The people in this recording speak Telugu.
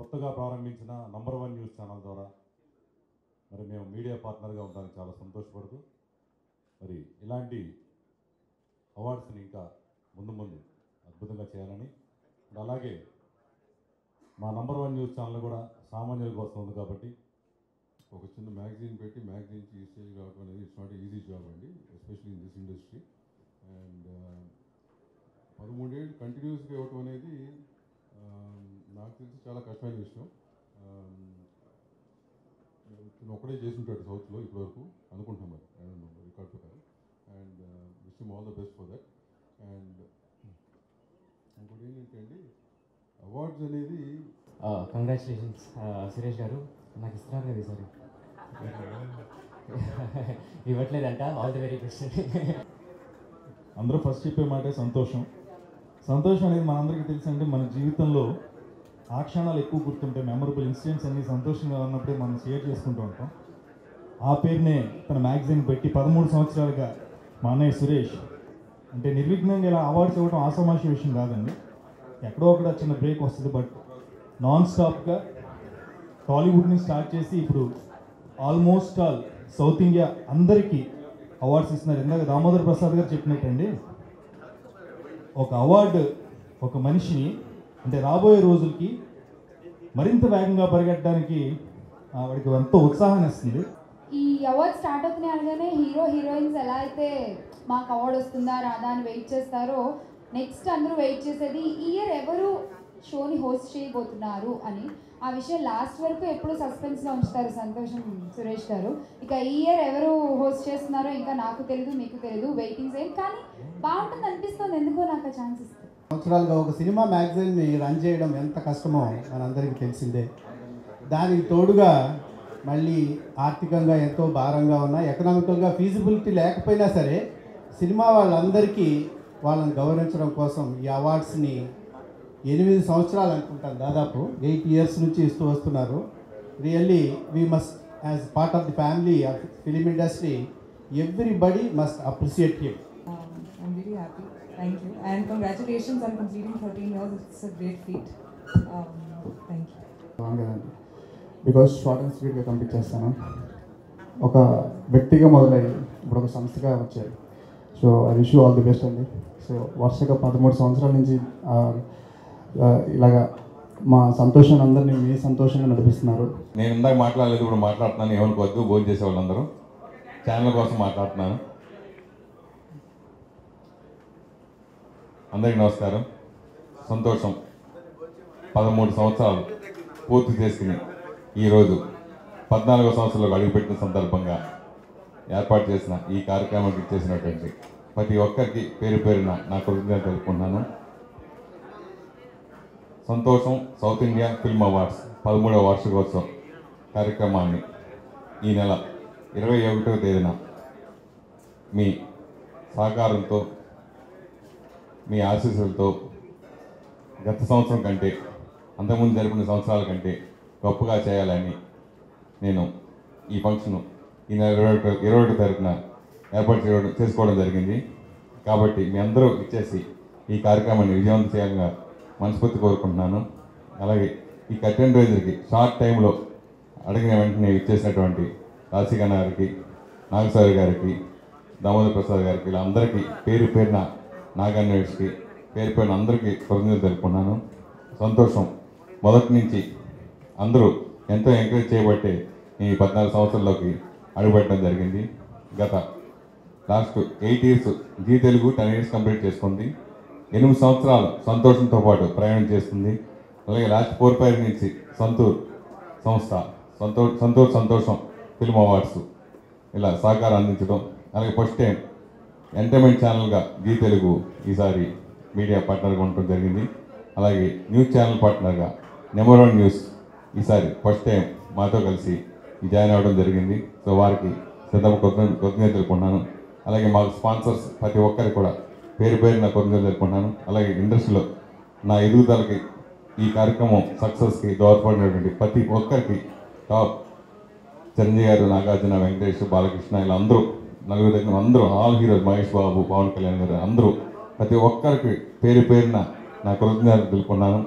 కొత్తగా ప్రారంభించిన నంబర్ 1 న్యూస్ ఛానల్ ద్వారా మరి మేము మీడియా పార్ట్నర్గా ఉండడానికి చాలా సంతోషపడుతూ మరి ఇలాంటి అవార్డ్స్ని ఇంకా ముందు ముందు అద్భుతంగా చేయాలని అలాగే మా నంబర్ 1 న్యూస్ ఛానల్ కూడా సామాన్యుల కోసం ఉంది కాబట్టి ఒక చిన్న మ్యాగజైన్ పెట్టి మ్యాగజైన్కి ఈ స్టేజ్ రావడం అనేది ఇట్స్ నాట్ ఈజీ జాబ్ అండి, especially in this industry. And 13 ఏళ్ళు కంటిన్యూస్గా ఇవ్వటం అనేది నాకు తెలిసి చాలా కష్టమైన విషయం. ఒకడే చేసి ఉంటాడు సౌత్లో ఇప్పటివరకు అనుకుంటున్నాం, మరి రికార్డ్ ప్రకారం. And wish him all the best for that. And ఇంకోటి ఏంటంటే అండి, అవార్డ్స్ అనేది కంగ్రాచులేషన్స్ సురేష్ గారు, నాకు ఇస్తున్నారు కదా ఈసారి. ఇవ్వట్లేదంట, ఆల్ ది వెరీ బెస్ట్. అందరూ ఫస్ట్ చెప్పే మాటే సంతోషం. సంతోషం అనేది మనందరికీ తెలుసంటే మన జీవితంలో ఆ క్షణాలు ఎక్కువ గుర్తుంటాయి. మెమరబుల్ ఇన్సిడెంట్స్ అన్ని సంతోషంగా ఉన్నప్పుడే మనం షేర్ చేసుకుంటూ ఉంటాం. ఆ పేరునే తన మ్యాగజైన్ పెట్టి 13 సంవత్సరాలుగా మా అన్నయ్య సురేష్ అంటే నిర్విఘ్నంగా ఇలా అవార్డ్స్ ఇవ్వడం ఆసమాషి విషయం కాదండి. ఎక్కడో ఒకడ చిన్న బ్రేక్ వస్తుంది, బట్ నాన్ స్టాప్గా టాలీవుడ్ని స్టార్ట్ చేసి ఇప్పుడు ఆల్మోస్ట్ ఆల్ సౌత్ ఇండియా అందరికీ అవార్డ్స్ ఇస్తున్నారు. ఇందాక దామోదర్ ప్రసాద్ గారు చెప్పినట్టండి, ఒక అవార్డు ఒక మనిషిని అంటే రాబోయే రోజులకి మరింత వేగంగా పరిగెట్టడానికి వాడికి ఎంతో ఉత్సాహాన్ని ఇస్తుంది. ఈ అవార్డ్ స్టార్ట్ అవుతున్నాయి అనగానే హీరోయిన్స్ ఎలా అయితే మాకు అవార్డు వస్తుందా రాదా అని వెయిట్ చేస్తారో, నెక్స్ట్ అందరూ వెయిట్ చేసేది ఈ ఇయర్ ఎవరు షోని హోస్ట్ చేయబోతున్నారు అని. ఆ విషయం లాస్ట్ వరకు ఎప్పుడు సస్పెన్స్లో ఉంచుతారు సంతోషం సురేష్ గారు. ఇక ఈ ఇయర్ ఎవరు హోస్ట్ చేస్తున్నారో ఇంకా నాకు తెలియదు, మీకు తెలియదు, వెయిటింగ్ సేమ్. కానీ బాగుంటుంది అనిపిస్తుంది, ఎందుకో నాకు ఆ ఛాన్స్ ఇస్తుంది. సంవత్సరాలుగా ఒక సినిమా మ్యాగజైన్ని రన్ చేయడం ఎంత కష్టమో మనందరికీ తెలిసిందే. దానికి తోడుగా మళ్ళీ ఆర్థికంగా ఎంతో భారంగా ఉన్న, ఎకనామికల్గా ఫీజిబిలిటీ లేకపోయినా సరే సినిమా వాళ్ళందరికీ వాళ్ళని గౌరవించడం కోసం ఈ అవార్డ్స్ని 8 సంవత్సరాలు అనుకుంటాను, దాదాపు 8 years నుంచి ఇస్తూ వస్తున్నారు. Really we must as part of the family of film industry everybody must appreciate him. I'm really happy. Thank you. And congratulations on completing 13 years. It's a great feat. Thank you. Because short and స్వీట్గా కంప్లీట్ చేస్తాను. ఒక వ్యక్తిగా మొదలయ్యి ఇప్పుడు ఒక సంస్థగా వచ్చారు. So I wish you all the best అండి. సో వరుసగా 13 సంవత్సరాల నుంచి ఇలాగా మా సంతోషాన్ని అందరినీ మీ సంతోషంగా నడిపిస్తున్నారు. నేను ఇందాక మాట్లాడలేదు, ఇప్పుడు మాట్లాడుతున్నాను. ఏమనుకోవద్దు, భోజనం చేసే వాళ్ళందరూ ఛానల్ కోసం మాట్లాడుతున్నాను. అందరికీ నమస్కారం. సంతోషం 13 సంవత్సరాలు పూర్తి చేసుకుని ఈరోజు 14వ సంవత్సరంలో అడుగుపెట్టిన సందర్భంగా ఏర్పాటు చేసిన ఈ కార్యక్రమానికి చేసినటువంటి ప్రతి ఒక్కరికి పేరు పేరున నా కృతజ్ఞతలు తెలుపుకుంటున్నాను. సంతోషం సౌత్ ఇండియా ఫిల్మ్ అవార్డ్స్ 13వ వార్షికోత్సవం కార్యక్రమాన్ని ఈ నెల 21వ తేదీన మీ సహకారంతో, మీ ఆశీస్సులతో గత సంవత్సరం కంటే, అంతకుముందు జరిపిన సంవత్సరాల కంటే గొప్పగా చేయాలని నేను ఈ ఫంక్షన్ ఈ నెల 21వ తారీఖున ఏర్పాటు చేసుకోవడం జరిగింది. కాబట్టి మీ అందరూ ఇచ్చేసి ఈ కార్యక్రమాన్ని విజయవంతం చేయాలని మనస్ఫూర్తి కోరుకుంటున్నాను. అలాగే ఈ కర్టెన్ రైజర్కి షార్ట్ టైంలో అడిగిన వెంటనే ఇచ్చేసినటువంటి రాశికన్న గారికి, నాగసారి గారికి, దామోదర్ ప్రసాద్ గారికి, ఇలా అందరికీ పేరు పేరున, నాగన్వేష్కి పేరు పేరున అందరికీ కృతజ్ఞతలు తెలుపుకున్నాను. సంతోషం మొదటి నుంచి అందరూ ఎంతో ఎంకరేజ్ చేయబట్టే ఈ 14 సంవత్సరాల్లోకి అడుగుపెట్టడం జరిగింది. గత last 8 years Zee Telugu 10 years complete చేసుకుంది. 8 సంవత్సరాలు సంతోషంతో పాటు ప్రయాణం చేస్తుంది. అలాగే లాస్ట్ 4-5 నుంచి సంతూర్ సంస్థ సంతోషం ఫిల్మ్ అవార్డ్స్ ఇలా సహకారం అందించడం, అలాగే ఫస్ట్ టైం ఎంటర్టైన్మెంట్ ఛానల్గా జీ తెలుగు ఈసారి మీడియా పార్ట్నర్గా ఉండటం జరిగింది. అలాగే న్యూస్ ఛానల్ పార్ట్నర్గా నంబర్ 1 న్యూస్ ఈసారి ఫస్ట్ టైం మాతో కలిసి జాయిన్ అవ్వడం జరిగింది. సో వారికి కృతజ్ఞతలు తెలుపుకుంటున్నాను. అలాగే మాకు స్పాన్సర్స్ ప్రతి ఒక్కరికి కూడా పేరు పేరున కృతజ్ఞతలు తెలుపుకుంటున్నాను. అలాగే ఇండస్ట్రీలో నా ఎదుగుదలకి, ఈ కార్యక్రమం సక్సెస్కి దోహదపడినటువంటి ప్రతి ఒక్కరికి, టాప్ చిరంజీవి గారు, నాగార్జున, వెంకటేష్, బాలకృష్ణ, ఇలా అందరూ నలుగురు దగ్గర అందరూ ఆల్ హీరోస్, మహేష్ బాబు, పవన్ కళ్యాణ్ గారు అందరూ ప్రతి ఒక్కరికి పేరు పేరున నా కృతజ్ఞతలు తెలుపుకున్నాను.